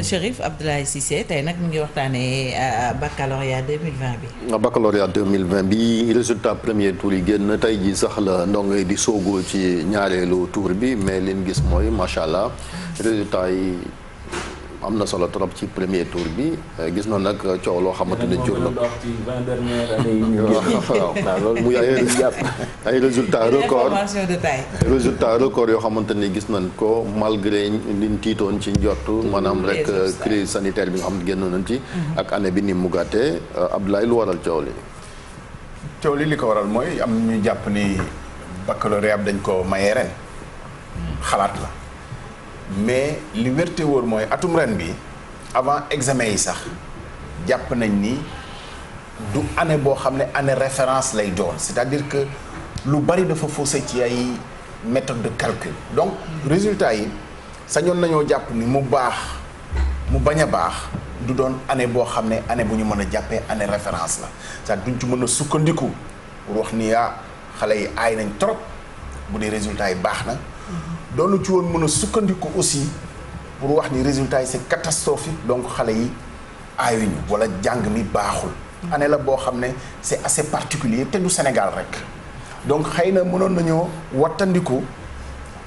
Chérif Abdoulaye Cissé tey nag mu ngi waxtaanee baccalauréat 2020 bi. baccalauréat 2020 bi résultat premier tour yi génn tey jii sax la ndongo yi di soogu ci ñaareelu tour bi mais liñ gis mooy macha allah résultat yi am na solo trop ci premier tour bi gis na nag coow loo xamante ne jur na. waaw muy ay résultat record résultat record yoo xamante ni gis nañ ko malgré liñ tiitoon ci njott maanaam rek crise sanitaire bi nga xam ne génn nañ ci ak année bi ni mu gàttee Abdoulaye lu waral coow li. coow li ko waral mooy am ñu jàpp ni baccalauréat dañ ko mayee ren xalaat la mais li wérte wóor mooy atum ren bi avant examen yi sax jàpp nañ ni du année boo xam ne année référence lay doon c'est-à-dire que lu bari dafa faussé ci ay méthode de calcul donc résultat yi sañoon nañoo jàpp ni mu baax mu bañ a baax du doon année boo xam ne année bu ñu mën a jàppee année référence la c'est-à-dire duñ ci mën a sukkandiku pour wax ni xale yi aay nañ trop bu dee résultat yi baax na doonu ci woon mën a sukkandiku aussi pour wax ni résultat yi c'est catastrophique donc xale yi aayuñu wala jàng mi baaxul année la boo xam ne c'est assez particulier te du Sénégal rek donc xëy na mënoon nañoo wattandiku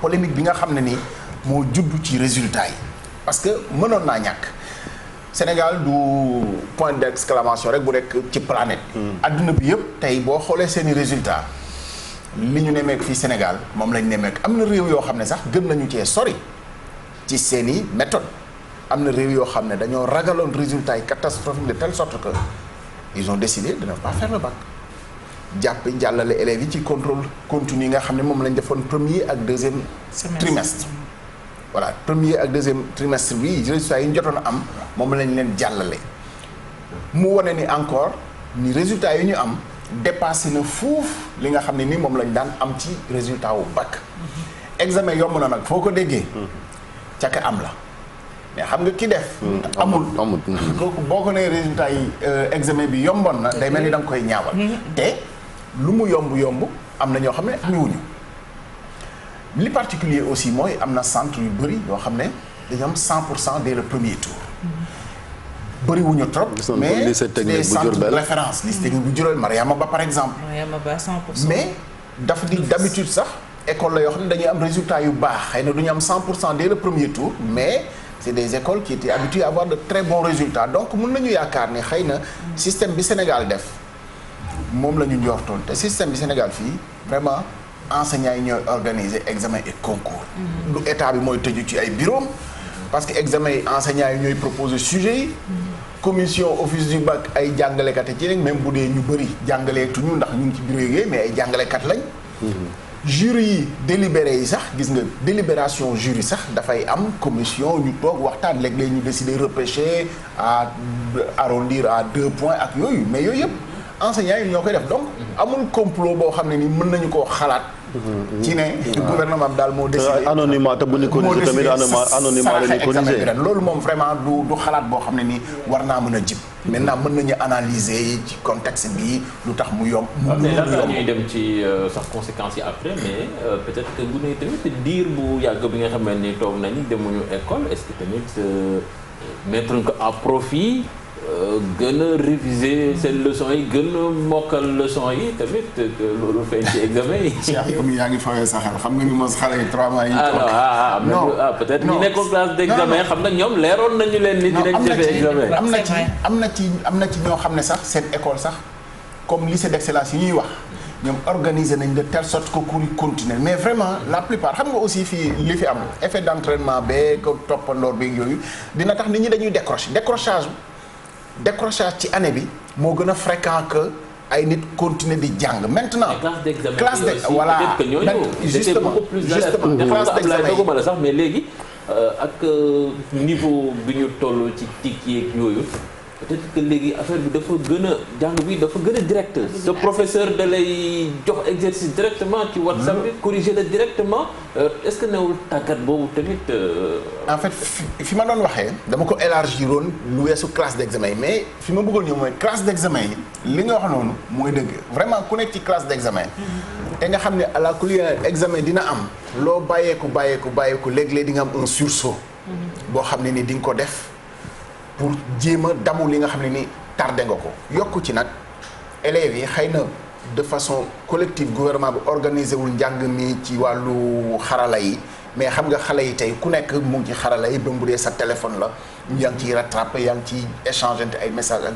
polémique bi nga xam ne ni moo juddu ci résultat yi parce que mënoon naa ñàkk Sénégal du point d'exclamation rek bu nekk ci planète adduna bi yëpp tey boo xoolee seeni résultat li ñu nemmeek fii Sénégal moom lañ nemmeek am na réew yoo xam ne sax gën nañu cee sori ci seeni méthode am na réew yoo xam ne dañoo ragaloon résultat yi catastrophique de telle sorte que ils ont décidé de ne pas faire le bac jàllale élèves yi ci contrôle continu yi nga xam ne moom lañ defoon premier ak deuxième trimestre voilà premier ak deuxième trimestre bi résultats yi ñu jotoon a am moom lañ leen jàllale mu wane ni encore ni résultats yi ñu am dépassé na fuuf li nga xam ne ni moom lañ daan am ci résultat wu bac examen yomb na nag foo ko déggee ca ka am la mais xam nga ki def amul kooku boo ko nee résultat yi examen bi yomboon na day mel ni da nga koy ñaawal te lu mu yomb am na ñoo xam ne amiwuñu li particulier aussi mooy am na centre yu bëri yoo xam ne dañu am 100% dès le premier tour bëriwuñu trop mais des centres de référence lycée technique bu Diourbel Mariama Ba par exemple Mariama Ba 100%. mais daf di d'habitude sax école la yoo xam ne dañuy am résultat yu baax xëy na du ñu am 100% dès le premier tour mais c'est des écoles qui étaient habituées à avoir de très bons résultats donc mën nañu yaakaar ni xëy na système bi Sénégal def moom la ñu njortoon te système bi Sénégal fii vraiment enseignants yi ñooy organiser examen et concours du état bi mooy tëju ci ay bureau parce que examen yi enseignants yi ñooy proposer sujet yi commission office du bac ay jàngalekat ci nekk même bu dee ñu bëri jàngaleetuñu ndax ñu ngi ci bureau yi mais ay jàngalekat lañ jury yi délibéré yi sax gis nga délibération jury sax dafay am commission ñu toog waxtaan léeg-léeg ñu décider repêcher à arrondir à 2 points ak yooyu mais yooyu yëpp enseignants yi ñoo koy def donc amul complot boo xam ne ni mën nañu koo xalaat ci ne gouvernement bi daal moo décidé anonymat te bu ñu corrigé tamit anonymat la ñu corrigé loolu moom vraiment du xalaat boo xam ne ni war naa mën a jib maintenant mën nañu analyser ci contexte bi lu tax mu yomb mais lan ñuy dem ci sax conséquences yi après mais peut-être que bu ne tamit diir bu yàgg bi nga xam ne ni toog nañu demuñu école est-ce que tamit mettre ko à profit gën a réviser seen leçons yi gën a mokkal leçons yi tamit loolu feeñ ci examen yi. yaa ngi fawee sa xel xam nga ni mos xale yi 3 mois yi. non peut-être ñi nekkoon classe d'examen xam nga ñoom leeroon nañu leen ni dinañ defee examen. am na ci ñoo xam ne sax seen école sax comme lycée d'excellence yi ñuy wax ñoom organiser nañ de telle sorte que cours yi continuer mais vraiment la plupart xam nga aussi fii li fi am effet d'entraînement beeg toppandoor beeg yooyu dina tax nit ñi dañuy décrochage ci année bi moo gën a fréquent que ay nit continuer di jàng maintenant. classe de voilà justement classe d'examen la sax mais léegi ak niveau bi ñu toll ci TIC yeeg yooyu peut-être que léegi affaire bi dafa gën a jàng bi dafa gën a direct. sa professeur da lay jox exercice directement ci WhatsApp bi corriger la directement est-ce que newul tàggat boobu tamit. en fait fi ma doon waxee dama ko élargiroon lu weesu classe d'examen yi mais fi ma bëggoon ñëw mooy classe d'examen yi li nga wax noonu mooy dëgg vraiment ku nekk ci classe d'examen te nga xam ne à la couleur examen dina am loo bàyyeeku léeg-léeg di nga am un sursaut boo xam ne ni di nga ko def pour jéem a dabu li nga xam ne ni tardé nga ko yokku ci nag élèves yi xëy na de façon collective gouvernement bi organisé wul njàng mi ci wàllu xarala yi mais xam nga xale yi tey ku nekk mu ngi ci xarala yi ba mu dee sa téléphone la yaa ngi ciy rattrapé yaa ngi ciy échanger ay messages ak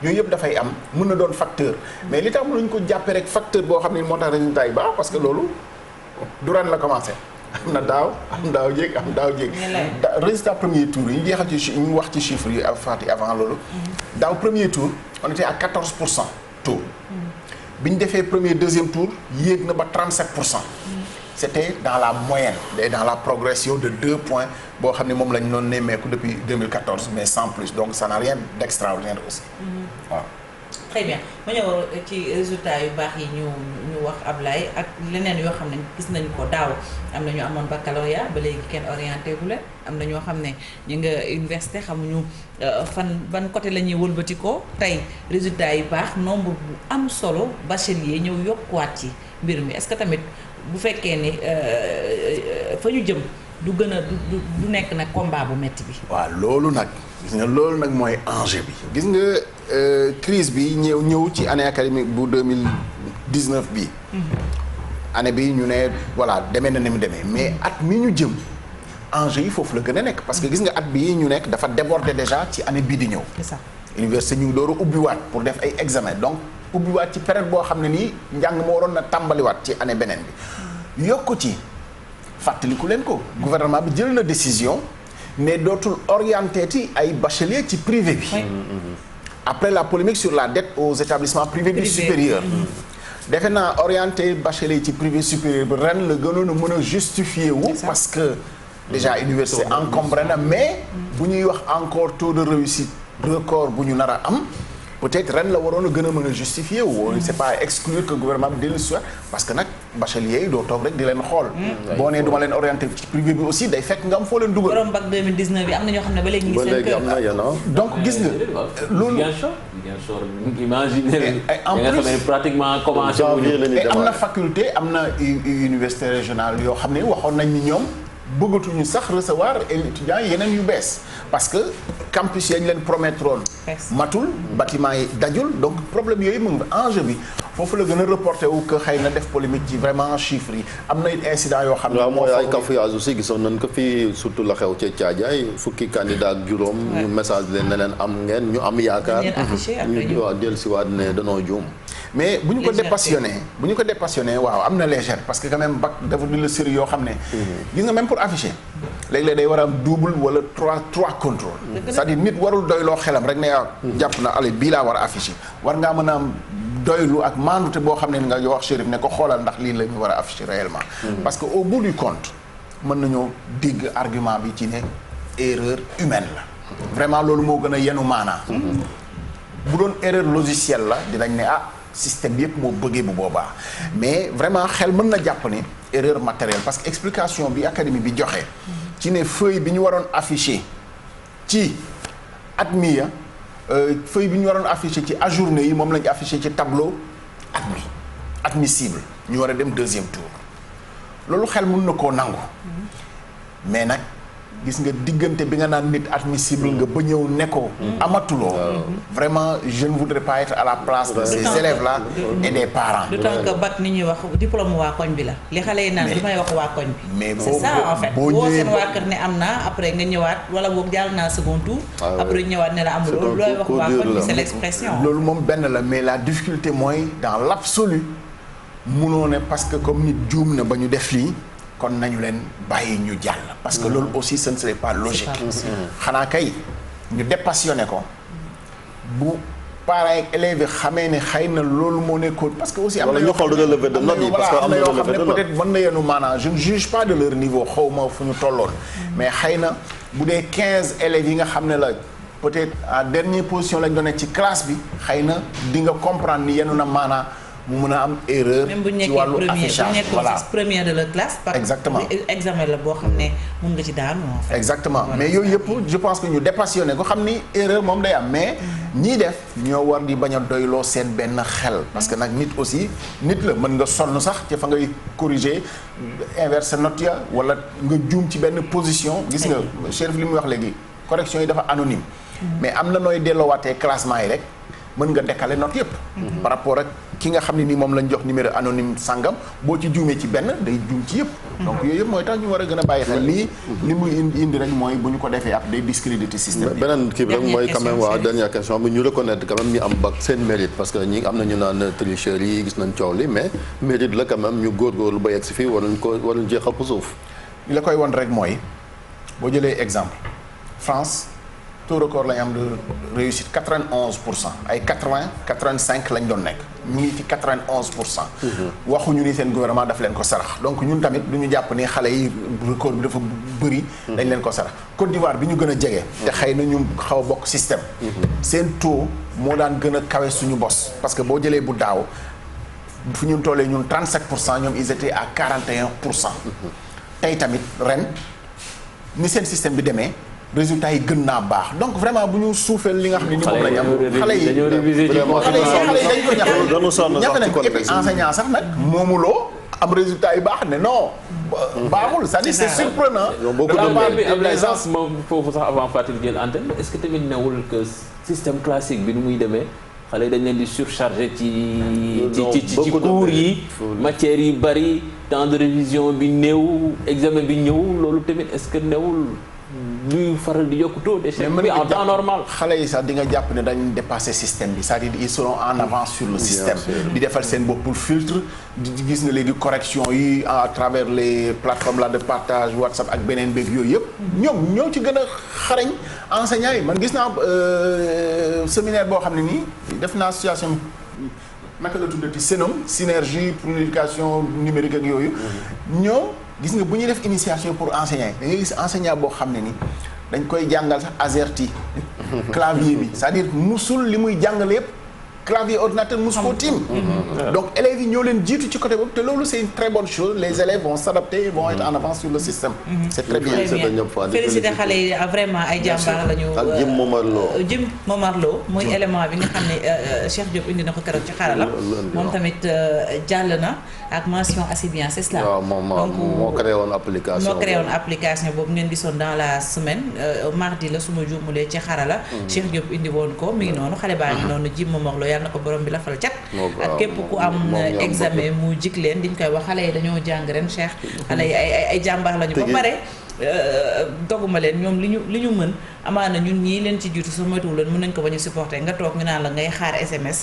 yooyu yëpp dafay am mën na doon facteur mais li tax mënuñ ko jàppee rek facteur boo xam ne moo tax résultat yi baax parce que loolu du ren la commencé am na daaw jéeg résultat premier tour yi ñu jeexal ci ñu wax ci chiffres yi Fatick avant loolu daaw premier tour on était à 14% taux bi ñu defee premier deuxième tour yéeg na ba 37%. C'était dans la moyenne et dans la progression de 2 points boo xam ne moom la ñu doon nemmeeku depuis 2014 mais sans plus donc ça n'a rien d'extraordinaire aussi waaw. Très bien ma ñëw ci résultats yu baax yi ñu wax Ablaye ak leneen yoo xam ne gis nañu ko daaw am na ñu amoon baccalauréat ba léegi kenn orienté gu leen am na ñoo xam ne ñu nga université xamuñu ban côté la ñuy wëlbati ko tey résultats yu baax nombre bu am solo bachelier ñëw yokkuwaat ci mbir mi est-ce que tamit bu fekkee ni fa ñu jëm du gën a du nekk nag combat bu metti bi. waaw loolu nag gis nga loolu nag mooy enjeu bi. gis nga crise bi ñëw ci année académique bu 2019 bii. année bi ñu ne voilà demee na ni mu demee mais at mi ñu jëm enjeu yi foofu la gën a nekk parce que gis nga at bii ñu nekk dafa déborder déjà ci année bii di ñëw. c'est ça université ñu ngi door a ubbiwaat pour def ay examen donc. ubbiwaat ci période boo xam ne nii njàng moo waroon na tàmbaliwaat ci année beneen bi yokku ci fàttaliku leen ko gouvernement bi jël na décision ne dootul orienté ci ay bacheliers ci privé bi après la polémique sur la dette aux établissements privés du supérieur defe naa orienté bachelier ci privé supérieur bi ren la gënoon a mën a justifier wu parce que déjà université encombré na mais bu ñuy wax encore taux de réussite record bu ñu nar a am peut-être ren la waroon a gën a mën a justifier wu c'est pas exclure que gouvernement bi dellu si parce que nag bachelier yi doo toog rek di leen xool boo nee duma leen orienté ci privé bi aussi day fekk nga am foo leen dugal borom bac 2019 bi am na ñoo xam ne ba léegi ngi seen kër donc gis nga loolu imaginer en plus nga xam ne pratiquement commencé am na faculté am na université régionale yoo xam ne waxoon nañ ni ñoom bëggatuñu sax recevoir étudiants yeneen yu bees parce que campus yañ leen promettroon matul bâtiment yi dajul donc problème yooyu mu ngi enjeu bi foofu la gën a reporté wu que xëy na def polémique ci vraiment chiffres yi am na incident yoo xam ne waaw mooy ay cafouillage aussi gisoon nañ ko fii surtout la xew ci Thiadiaye fukki candidat ak juróom ñu message leen ne leen am ngeen ñu am yaakaar ñu waaw dellusiwaat ne danoo juum mais bu ñu ko dépassionné waaw am na légère parce que quand même bac dafa di la série yoo xam ne gis nga même pour afficher léeg-léeg day war a am double wala trois contrôles c'est-à-dire nit warul doyloo xelam rek ne jàpp na allez bii laa war a afficher war ngaa mën a am doylu ak maandute boo xam ne nga wax Chérif ne ko xoolal ndax lii la ñu war a afficher réellement parce que au bout du compte mën nañoo dégg argument bi ci ne erreur humaine la vraiment loolu moo gën a yenu maanaa bu doon erreur logicielle la dinañ ne système bi yëpp moo bëggee bu boobaa mais vraiment xel mën na jàpp ni erreur matérielle parce que explication bi académie bi joxe ci ne feuille bi ñu waroon afficher ci admis feuille bi ñu waroon afficher ci ajourné yi moom lañu afficher ci tableau admissible ñu war a dem deuxième tour loolu xel mën na koo nangu mais nag gis nga diggante bi nga naan nit admissible nga ba ñëw ne ko amatuloo vraiment je ne voudrais pas être à la place de ces élèves là et des parents d'autant que bac ni ñuy wax diplôme waa koñ bi la li xale yi naan du may wax waa koñ bi mais c'est ça en fait boo seen waa kër ne am na après nga ñëwaat wala boog jàll naa second tour après ñëwaat ne la amuloo looy wax waa koñ bi c'est l'expression loolu moom benn la mais la difficulté mooy dans l'absolu munoo ne parce que comme nit juum na ba ñu def lii kon nañu leen bàyyi ñu jàll parce que loolu aussi ce ne serait pas logique xanaa kay ñu dépassionné ko bu parents ak élèves yi xamee ne xëy na loolu moo nekkoon parce que aussi am na yoo xam ne relevé de notes yi parce que am na yoo xam ne peut-être mën na yenu maanaam je ne juge pas de leur niveau xaw ma fu ñu tolloon mais xëy na bu dee 15 élèves yi nga xam ne la peut-être en dernière position lañ doon nekk ci classe bi xëy na di nga comprendre ni yenu na maanaam mu mën a am erreur ci wàllu affichage voilà première de la classe. exactement examen la boo xam ne mun nga ci daanu en fait. exactement mais yooyu yëpp je pense que ñu dépassionné ko xam ni erreur moom day am mais ñii def ñoo war di bañ a doyloo seen benn xel parce que nag nit aussi nit la mën nga sonn sax ci fa ngay corriger inverser note ya wala nga juum ci benn position gis nga Chérif li muy wax léegi correction yi dafa anonyme mais am na nooy delloowaatee classement yi rek mën nga décaler note yëpp. par rapport ak ki nga xam ne nii moom lañ jox numéro anonyme sangam boo ci juumee ci benn day juum ci yëpp. donc yooyu yëpp mooy tax ñu war a gën a bàyyi xel lii li muy indi rek mooy bu ñu ko defee ab day discréditer système bi. beneen kii bi rek mooy quand même waa dernière question bi ñu reconnaître quand même ñi am bac seen mérite parce que ñi am na ñu naan tricherie yi gis nañ coow li mais mérite la quand même ñu góorgóorlu ba yegg si fii waruñ jeexal ko suuf. li la koy won rek mooy boo jëlee exemple France taux record lañ am de réussite 91%, ay 80 85 lañ doon nekk ñu ngi ci 91%. waxuñu ni seen gouvernement daf leen ko sarax donc ñun tamit du ñu jàpp ni xale yi record bi dafa bëri. dañ leen ko sarax Côte d'Ivoire bi ñu gën a jege. te xëy na ñu xaw a bokk système. seen taux moo daan gën a kawe suñu bos parce que boo jëlee bu daaw fu ñu tollee ñun 37%, ñoom ils étaient à 41%. tey tamit ren ni seen système bi demee. résultat yi gën naa baax donc vraiment bu ñu suufeel li nga xam ne ni moom la ñu am xale yi dañ ko ñafe nañ et puis enseignant sax nag moomuloo am résultat yu baax ne non baaxul c'est-à-dire c'est surprenant les gens moom foofu sax avant Fatou jël antenne est-ce que tamit newul que système classique bi nu muy demee xale yi dañ leen di surchargé ci cours yi matières yi bari temps de révision bi néew examen bi ñëw loolu tamit est-ce que newul luy faral di yokk taux d'échec bi en temps normal. xale yi sax di nga jàpp ne dañ dépasser système bi c'est-à-dire ils seront en avance sur le système. di defal seen bopp pour filtre di gis na léegi correction yi à travers les plateformes là de partage WhatsApp ak beneen beeg yooyu yëpp. ñoo ci gën a xarañ enseignants yi man gis naa séminaire boo xam ne nii def naa association naka la tuddati Sénom synergie pour l'éducation numérique ak yooyu. ñoom. gis nga bu ñuy def initiation pour enseignant yi da ngay gis enseignant boo xam ne ni dañ koy jàngal sax AZERTY clavier bi c'est-à-dire musul li muy jàngale yëpp clavier ordinateur mus koo tiim donc élèves yi ñoo leen jiitu ci côté boobu te loolu c'est une très bonne chose les élèves vont s'adapter vont être en avance sur le système c'est très bien félicité xale yi vraiment ay jàmbaar lañu ak Jim Momar Lo muy élément bi nga xam ne Cheikh Diop indi na ko keroog ci xarala moom tamit jàll na ak mention assez bien c'est cela waaw moom moo créé woon application boobu ngeen gisoon dans la semaine mardi la suma juumulee ci xarala Cheikh Diop indi woon ko mi ngi noonu xale baa ngi noonu Jim Momar Lo na ko borom bi la fal cat ak képp ku am examen mu jik leen diñ koy wax xale yi dañoo jàng ren Cheikh xale yi ay jàmbaar lañu ba pare doguma leen ñoom li ñu mën amaana ñun ñii leen ci jiitu su moytuwul leen mën nañ ko bañ a supporter nga toog ñu naan la ngay xaar SMS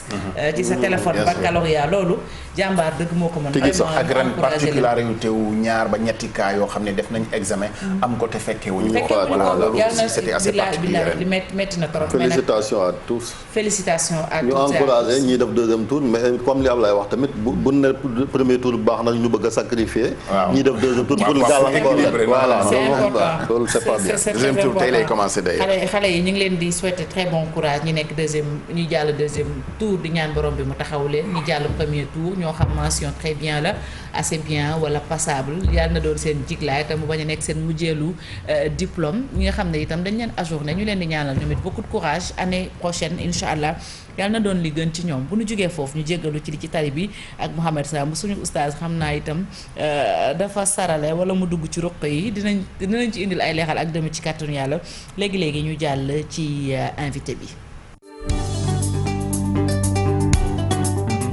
ci sa téléphone baccalauréat loolu jàmbaar dëgg moo ko mën te gis ak ren particularité wu ñaar ba ñetti cas yoo xam ne def nañ examen am ko te fekkee wuñu c'était assez particulier li metti na trop félicitations à tous ñu encouragé ñiy def deuxième tour mais comme li Ablaye wax tamit bu ne premier tour baax na ñu bëgg a sacrifier ñiy def deuxième tour pour gàllankoor voilà loolu c'est pas bien deuxième tour tey lay commencé day xale yi ñu ngi leen di souhaiter très bon courage ñi nekk ñu jàll deuxième tour di ñaan borom bi mu taxaw leen ñu jàll premier tour ñoo xam mention très bien la assez bien wala passable yàlla na doon seen jiglaay te mu bañ a nekk seen mujjeelu diplôme ñi nga xam ne itam dañ leen ajourné ñu leen di ñaanal ñoom it beaucoup de courage année prochaine incha allah yàlla na doon li gën ci ñoom bu ñu jógee foofu ñu jéggalu ci li ci tali bi ak Mouhamed Samb suñu oustaz xam naa itam dafa sarale wala mu dugg ci ruq yi dinañ ci indil ay leexal ak dem ci kàttanu yàlla léegi-léegi ñu jàll ci invité bi